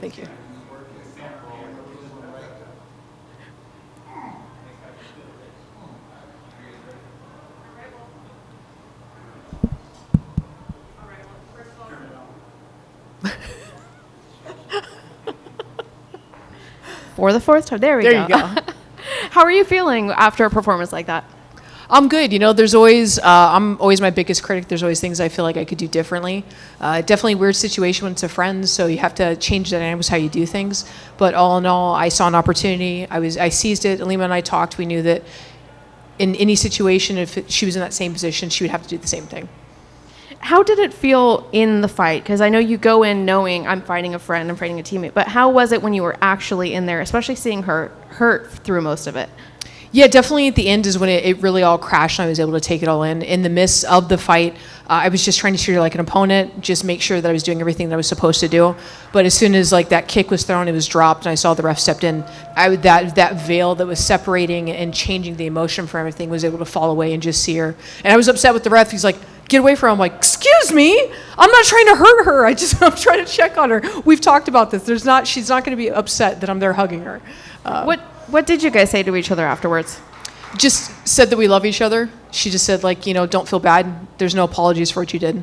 Thank you. For the fourth time. There we go. There you go. How are you feeling after a performance like that? I'm good. You know, there's always, I'm always my biggest critic. There's always things I feel like I could do differently. Definitely a weird situation when it's a friend, so you have to change the dynamics how you do things. But all in all, I saw an opportunity. I seized it. Ilima and I talked. We knew that in any situation, if she was in that same position, she would have to do the same thing. How did it feel in the fight? Because I know you go in knowing I'm fighting a friend, I'm fighting a teammate, but how was it when you were actually in there, especially seeing her hurt through most of it? Yeah, definitely at the end is when it really all crashed and I was able to take it all in. In the midst of the fight, I was just trying to treat her like an opponent, just make sure that I was doing everything that I was supposed to do. But as soon as like that kick was thrown, it was dropped, and I saw the ref stepped in, that veil that was separating and changing the emotion for everything was able to fall away and just see her. And I was upset with the ref. He's like, get away from him. I'm like, excuse me, I'm not trying to hurt her. I'm trying to check on her. We've talked about this. She's not going to be upset that I'm there hugging her. What did you guys say to each other afterwards? Just said that we love each other. She just said, like, don't feel bad. There's no apologies for what you did.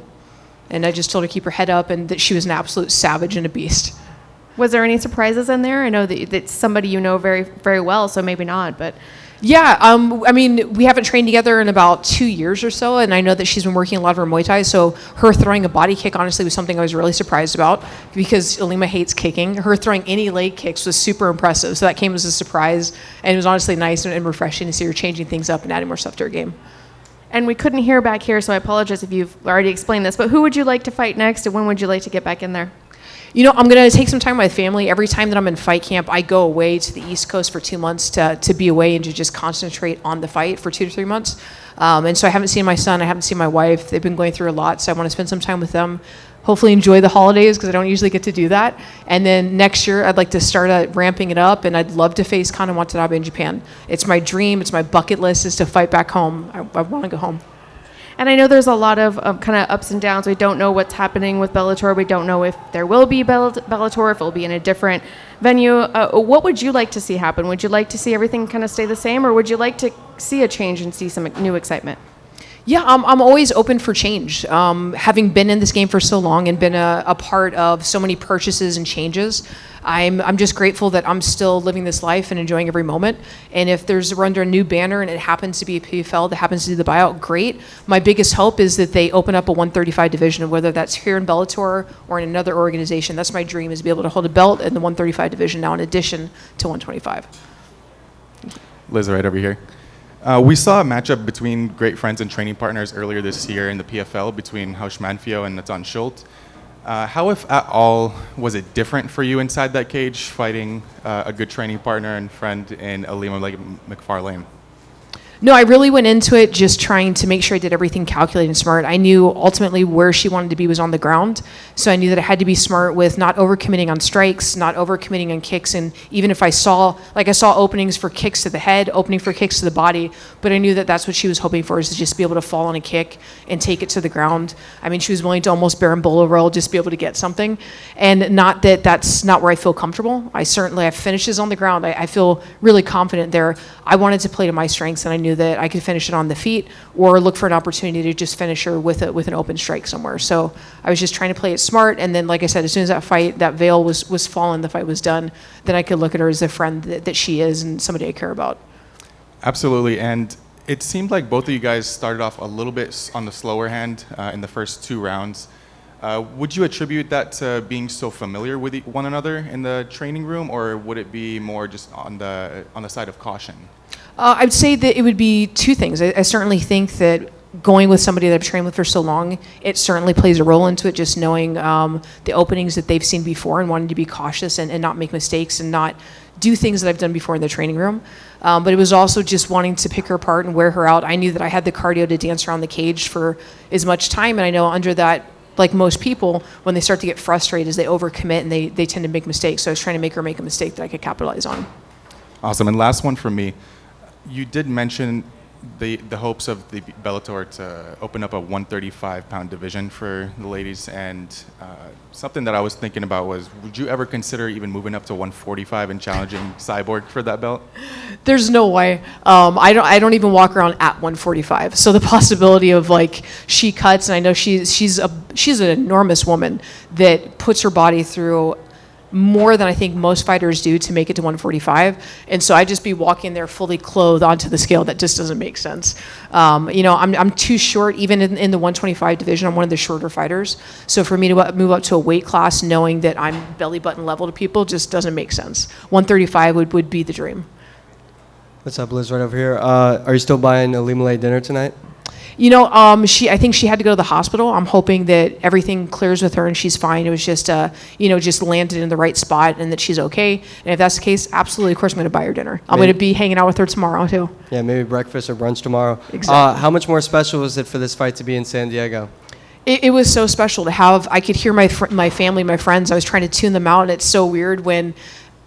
And I just told her to keep her head up and that she was an absolute savage and a beast. Was there any surprises in there? I know that it's somebody you know very, very well, so maybe not, but... Yeah, I mean, we haven't trained together in about 2 years or so, and I know that she's been working a lot of her Muay Thai, so her throwing a body kick, honestly, was something I was really surprised about, because Ilima hates kicking. Her throwing any leg kicks was super impressive, so that came as a surprise, and it was honestly nice and refreshing to see her changing things up and adding more stuff to her game. And we couldn't hear back here, so I apologize if you've already explained this, but who would you like to fight next, and when would you like to get back in there? I'm going to take some time with my family. Every time that I'm in fight camp, I go away to the East Coast for 2 months to be away and to just concentrate on the fight for 2 to 3 months. And so I haven't seen my son. I haven't seen my wife. They've been going through a lot, so I want to spend some time with them. Hopefully enjoy the holidays, because I don't usually get to do that. And then next year, I'd like to start ramping it up, and I'd love to face Kana Watanabe in Japan. It's my dream. It's my bucket list is to fight back home. I want to go home. And I know there's a lot of kind of ups and downs. We don't know what's happening with Bellator. We don't know if there will be Bellator, if it'll be in a different venue. What would you like to see happen? Would you like to see everything kind of stay the same, or would you like to see a change and see some new excitement? Yeah, I'm always open for change. Having been in this game for so long and been a part of so many purchases and changes, I'm just grateful that I'm still living this life and enjoying every moment. And if we're under a new banner and it happens to be a PFL that happens to do the buyout, great. My biggest hope is that they open up a 135 division, whether that's here in Bellator or in another organization. That's my dream, is to be able to hold a belt in the 135 division now in addition to 125. Liz, right over here. We saw a matchup between great friends and training partners earlier this year in the PFL between Hausch Manfio and Nathan Schultz. How, if at all, was it different for you inside that cage, fighting a good training partner and friend in Ilima-Lei Macfarlane? No, I really went into it just trying to make sure I did everything calculated and smart. I knew ultimately where she wanted to be was on the ground, so I knew that I had to be smart with not overcommitting on strikes, not overcommitting on kicks, and even if I saw openings for kicks to the head, opening for kicks to the body, but I knew that that's what she was hoping for, is to just be able to fall on a kick and take it to the ground. I mean, she was willing to almost Berimbolo roll just to be able to get something, and not that that's not where I feel comfortable. I have finishes on the ground. I feel really confident there. I wanted to play to my strengths, and I knew that I could finish it on the feet or look for an opportunity to just finish her with an open strike somewhere. So I was just trying to play it smart, and then, like I said, as soon as that veil was fallen, the fight was done, then I could look at her as a friend that she is and somebody I care about. Absolutely, and it seemed like both of you guys started off a little bit on the slower hand in the first 2 rounds. Would you attribute that to being so familiar with one another in the training room, or would it be more just on the side of caution? I'd say that it would be 2 things. I certainly think that going with somebody that I've trained with for so long, it certainly plays a role into it, just knowing the openings that they've seen before and wanting to be cautious and not make mistakes and not do things that I've done before in the training room. But it was also just wanting to pick her apart and wear her out. I knew that I had the cardio to dance around the cage for as much time, and I know under that, like most people, when they start to get frustrated, is they overcommit and they tend to make mistakes. So I was trying to make her make a mistake that I could capitalize on. Awesome, and last one from me. You did mention the hopes of the Bellator to open up a 135-pound division for the ladies, and something that I was thinking about was, would you ever consider even moving up to 145 and challenging Cyborg for that belt? There's no way. I don't even walk around at 145. So the possibility of like she cuts, and I know she's an enormous woman that puts her body through more than I think most fighters do to make it to 145. And so I'd just be walking there fully clothed onto the scale. That just doesn't make sense. I'm too short, even in the 125 division. I'm one of the shorter fighters. So for me to move up to a weight class knowing that I'm belly button level to people just doesn't make sense. 135 would be the dream. What's up, Liz? Right over here. Are you still buying IlimaLei dinner tonight? I think she had to go to the hospital. I'm hoping that everything clears with her and she's fine. It was just, just landed in the right spot and that she's okay. And if that's the case, absolutely, of course, I'm going to buy her dinner. I'm going to be hanging out with her tomorrow, too. Yeah, maybe breakfast or brunch tomorrow. Exactly. How much more special was it for this fight to be in San Diego? It was so special to have. I could hear my family, my friends. I was trying to tune them out, and it's so weird when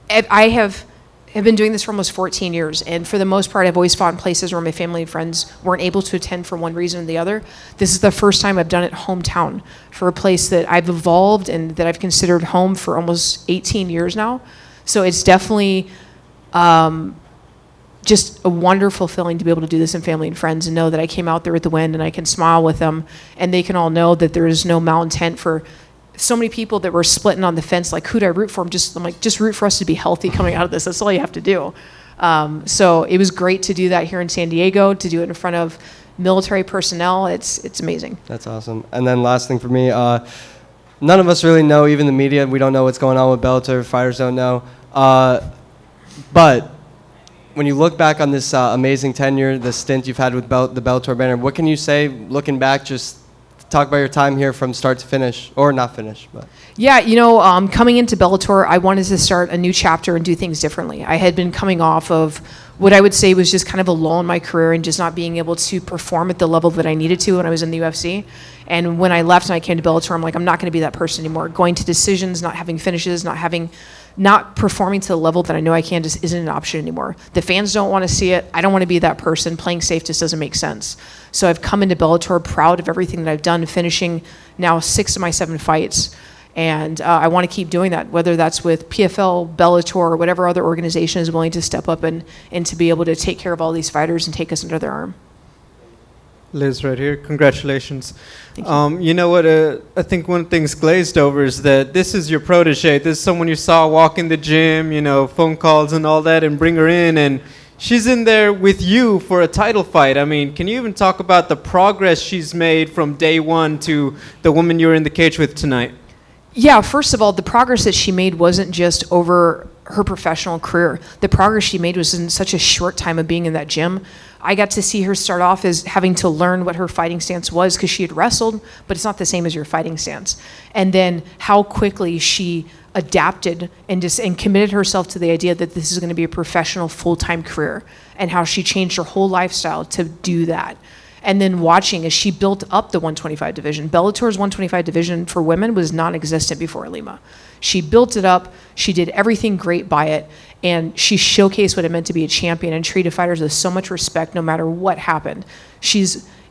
I have been doing this for almost 14 years, and for the most part, I've always fought in places where my family and friends weren't able to attend for one reason or the other. This is the first time I've done it hometown for a place that I've evolved and that I've considered home for almost 18 years now. So it's definitely just a wonderful feeling to be able to do this in family and friends and know that I came out there with the wind and I can smile with them, and they can all know that there is no malintent for so many people that were splitting on the fence, like, who do I root for? I'm like, just root for us to be healthy coming out of this. That's all you have to do. So it was great to do that here in San Diego, to do it in front of military personnel. It's amazing. That's awesome. And then last thing for me, none of us really know, even the media, we don't know what's going on with Bellator, fighters don't know. But when you look back on this amazing tenure, the stint you've had with the Bellator banner, what can you say, looking back, just talk about your time here from start to finish, or not finish, but. Yeah, coming into Bellator, I wanted to start a new chapter and do things differently. I had been coming off of what I would say was just kind of a lull in my career and just not being able to perform at the level that I needed to when I was in the UFC. And when I left and I came to Bellator, I'm like, I'm not going to be that person anymore. Going to decisions, not having finishes, not performing to the level that I know I can just isn't an option anymore. The fans don't want to see it. I don't want to be that person. Playing safe just doesn't make sense. So I've come into Bellator proud of everything that I've done, finishing now 6 of my 7 fights. And I want to keep doing that, whether that's with PFL, Bellator, or whatever other organization is willing to step up and to be able to take care of all these fighters and take us under their arm. Liz, right here. Congratulations. Thank you. You know what? I think one thing's glazed over is that this is your protege. This is someone you saw walk in the gym, phone calls and all that, and bring her in. And she's in there with you for a title fight. I mean, can you even talk about the progress she's made from day one to the woman you're in the cage with tonight? Yeah, first of all, the progress that she made wasn't just over her professional career. The progress she made was in such a short time of being in that gym. I got to see her start off as having to learn what her fighting stance was because she had wrestled, but it's not the same as your fighting stance. And then how quickly she adapted and committed herself to the idea that this is going to be a professional full-time career, and how she changed her whole lifestyle to do that. And then watching as she built up the 125 division. Bellator's 125 division for women was non-existent before Ilima. She built it up, she did everything great by it, and she showcased what it meant to be a champion and treated fighters with so much respect no matter what happened.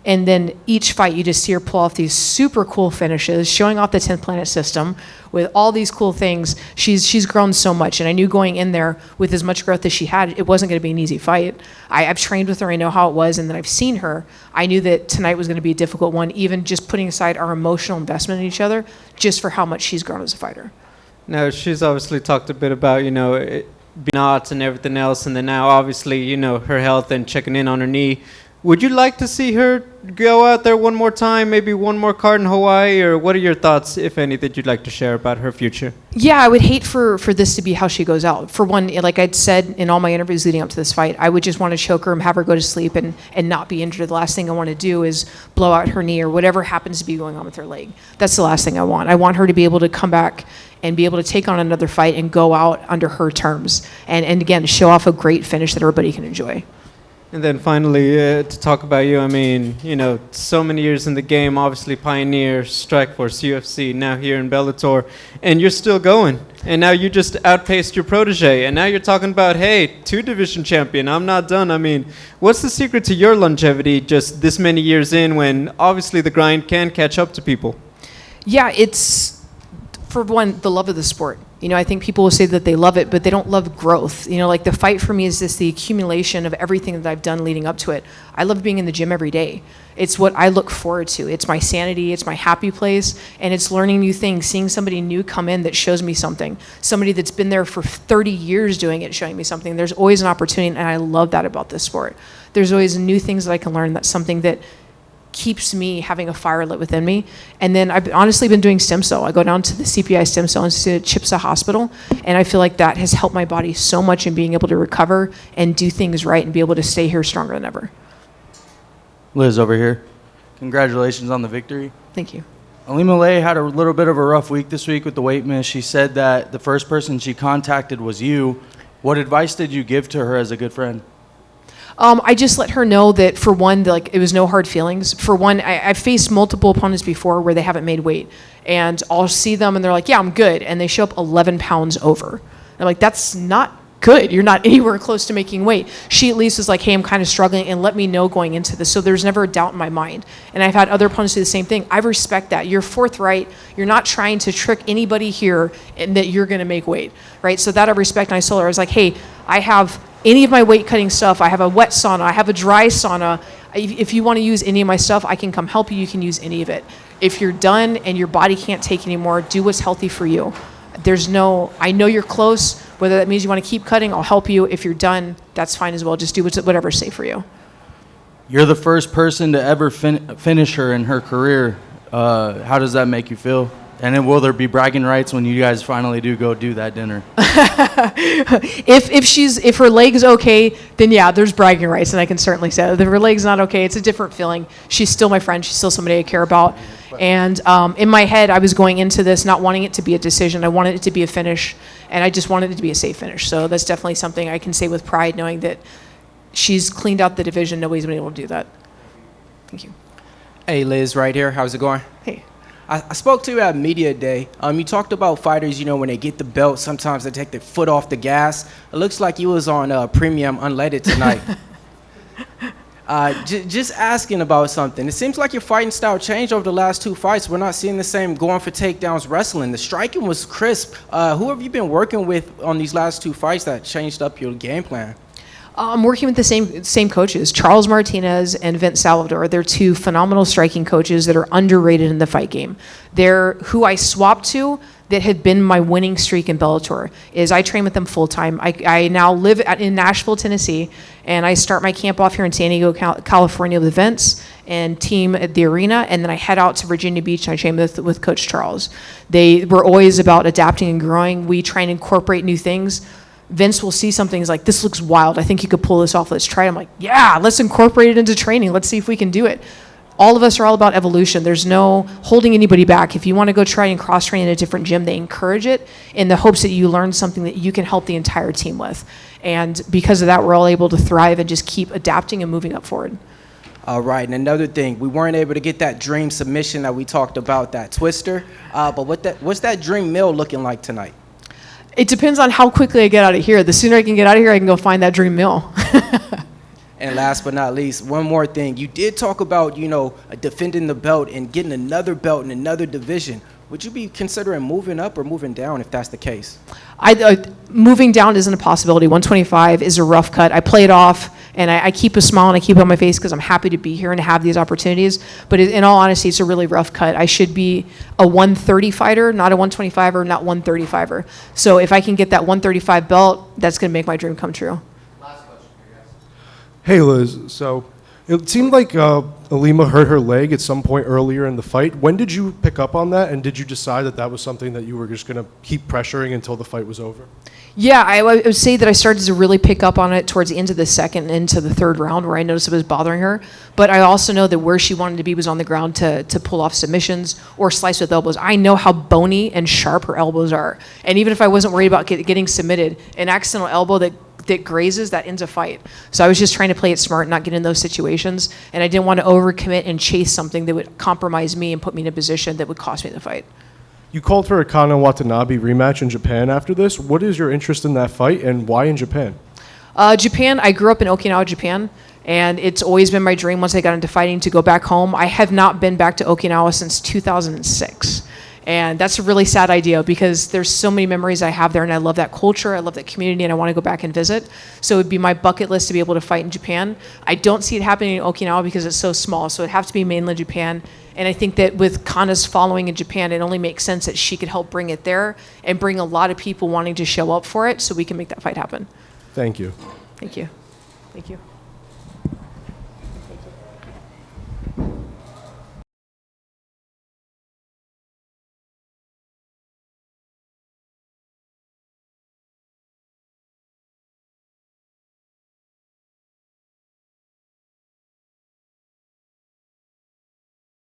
And then each fight, you just see her pull off these super cool finishes, showing off the 10th planet system with all these cool things. She's grown so much, and I knew going in there with as much growth as she had, it wasn't going to be an easy fight. I've trained with her, I know how it was, and then I've seen her. I knew that tonight was going to be a difficult one, even just putting aside our emotional investment in each other, just for how much she's grown as a fighter. Now, she's obviously talked a bit about, being knots and everything else, and then now, obviously, her health and checking in on her knee. Would you like to see her go out there one more time, maybe one more card in Hawaii, or what are your thoughts, if any, that you'd like to share about her future? Yeah, I would hate for this to be how she goes out. For one, like I'd said in all my interviews leading up to this fight, I would just want to choke her and have her go to sleep and not be injured. The last thing I want to do is blow out her knee or whatever happens to be going on with her leg. That's the last thing I want. I want her to be able to come back and be able to take on another fight and go out under her terms. And again, show off a great finish that everybody can enjoy. And then finally, to talk about you, I mean, you know, so many years in the game, obviously Pioneer, Strikeforce, UFC, now here in Bellator, and you're still going. And now you just outpaced your protege, and now you're talking about, hey, 2-division champion, I'm not done. I mean, what's the secret to your longevity just this many years in when obviously the grind can catch up to people? Yeah, it's, for one, the love of the sport. You know, I think people will say that they love it, but they don't love growth. You know, like the fight for me is just the accumulation of everything that I've done leading up to it. I love being in the gym every day. It's what I look forward to. It's my sanity, it's my happy place, and it's learning new things, seeing somebody new come in that shows me something. Somebody that's been there for 30 years doing it, showing me something. There's always an opportunity, and I love that about this sport. There's always new things that I can learn. That's something that keeps me having a fire lit within me. And then I've honestly been doing stem cell. I go down to the CPI Stem Cell Institute at Chipsa Hospital, and I feel like that has helped my body so much in being able to recover and do things right and be able to stay here stronger than ever. Liz over here. Congratulations on the victory. Thank you. IlimaLei had a little bit of a rough week this week with the weight miss. She said that the first person she contacted was you. What advice did you give to her as a good friend? I just let her know that, for one, like, it was no hard feelings. For one, I've faced multiple opponents before where they haven't made weight, and I'll see them and they're like, yeah, I'm good, and they show up 11 pounds over. And I'm like, that's not good. You're not anywhere close to making weight. She at least was like, hey, I'm kind of struggling, and let me know going into this. So there's never a doubt in my mind. And I've had other opponents do the same thing. I respect that. You're forthright. You're not trying to trick anybody here and that you're going to make weight, right? So that I respect. And I told her, I was like, hey, I have any of my weight cutting stuff. I have a wet sauna. I have a dry sauna. If you want to use any of my stuff, I can come help you. You can use any of it. If you're done and your body can't take anymore, do what's healthy for you. I know you're close. Whether that means you want to keep cutting, I'll help you. If you're done, that's fine as well. Just do whatever's safe for you. You're the first person to ever finish her in her career. How does that make you feel? And then will there be bragging rights when you guys finally do go do that dinner? If her leg's okay, then yeah, there's bragging rights, and I can certainly say that. If her leg's not okay, it's a different feeling. She's still my friend. She's still somebody I care about. And in my head, I was going into this not wanting it to be a decision. I wanted it to be a finish, and I just wanted it to be a safe finish. So that's definitely something I can say with pride, knowing that she's cleaned out the division. Nobody's been able to do that. Thank you. Hey, Liz, right here. How's it going? Hey. I spoke to you at Media Day. You talked about fighters, you know, when they get the belt, sometimes they take their foot off the gas. It looks like you was on Premium Unleaded tonight. Just asking about something. It seems like your fighting style changed over the last 2 fights. We're not seeing the same going for takedowns wrestling. The striking was crisp. Who have you been working with on these last 2 fights that changed up your game plan? I'm working with the same coaches, Charles Martinez and Vince Salvador. They're 2 phenomenal striking coaches that are underrated in the fight game. They're who I swapped to that had been my winning streak in Bellator. I train with them full time. I now live in Nashville, Tennessee, and I start my camp off here in San Diego, California with Vince and team at the arena, and then I head out to Virginia Beach and I train with Coach Charles. They were always about adapting and growing. We try and incorporate new things. Vince will see something, he's like, this looks wild. I think you could pull this off. Let's try it. I'm like, yeah, let's incorporate it into training. Let's see if we can do it. All of us are all about evolution. There's no holding anybody back. If you want to go try and cross-train in a different gym, they encourage it in the hopes that you learn something that you can help the entire team with. And because of that, we're all able to thrive and just keep adapting and moving up forward. All right, and another thing, we weren't able to get that dream submission that we talked about, that twister. But what's that dream meal looking like tonight? It depends on how quickly I get out of here. The sooner I can get out of here, I can go find that dream meal. And last but not least, one more thing. You did talk about, you know, defending the belt and getting another belt in another division. Would you be considering moving up or moving down if that's the case? Moving down isn't a possibility. 125 is a rough cut. I play it off, and I keep a smile and I keep it on my face because I'm happy to be here and to have these opportunities. But in all honesty, it's a really rough cut. I should be a 130 fighter, not a 125er, not 135er. So if I can get that 135 belt, that's going to make my dream come true. Hey, Liz. So it seemed like Ilima hurt her leg at some point earlier in the fight. When did you pick up on that, and did you decide that that was something that you were just going to keep pressuring until the fight was over? Yeah, I would say that I started to really pick up on it towards the end of the second into the third round where I noticed it was bothering her. But I also know that where she wanted to be was on the ground to pull off submissions or slice with elbows. I know how bony and sharp her elbows are. And even if I wasn't worried about getting submitted, an accidental elbow that that grazes, that ends a fight. So I was just trying to play it smart, not get in those situations, and I didn't want to overcommit and chase something that would compromise me and put me in a position that would cost me the fight. You called for a Kana Watanabe rematch in Japan after this. What is your interest in that fight, and why in Japan? Japan, I grew up in Okinawa, Japan, and it's always been my dream once I got into fighting to go back home. I have not been back to Okinawa since 2006. And that's a really sad idea because there's so many memories I have there, and I love that culture, I love that community, and I want to go back and visit. So it would be my bucket list to be able to fight in Japan. I don't see it happening in Okinawa because it's so small, so it'd have to be mainland Japan. And I think that with Kana's following in Japan, it only makes sense that she could help bring it there and bring a lot of people wanting to show up for it so we can make that fight happen. Thank you. Thank you. Thank you.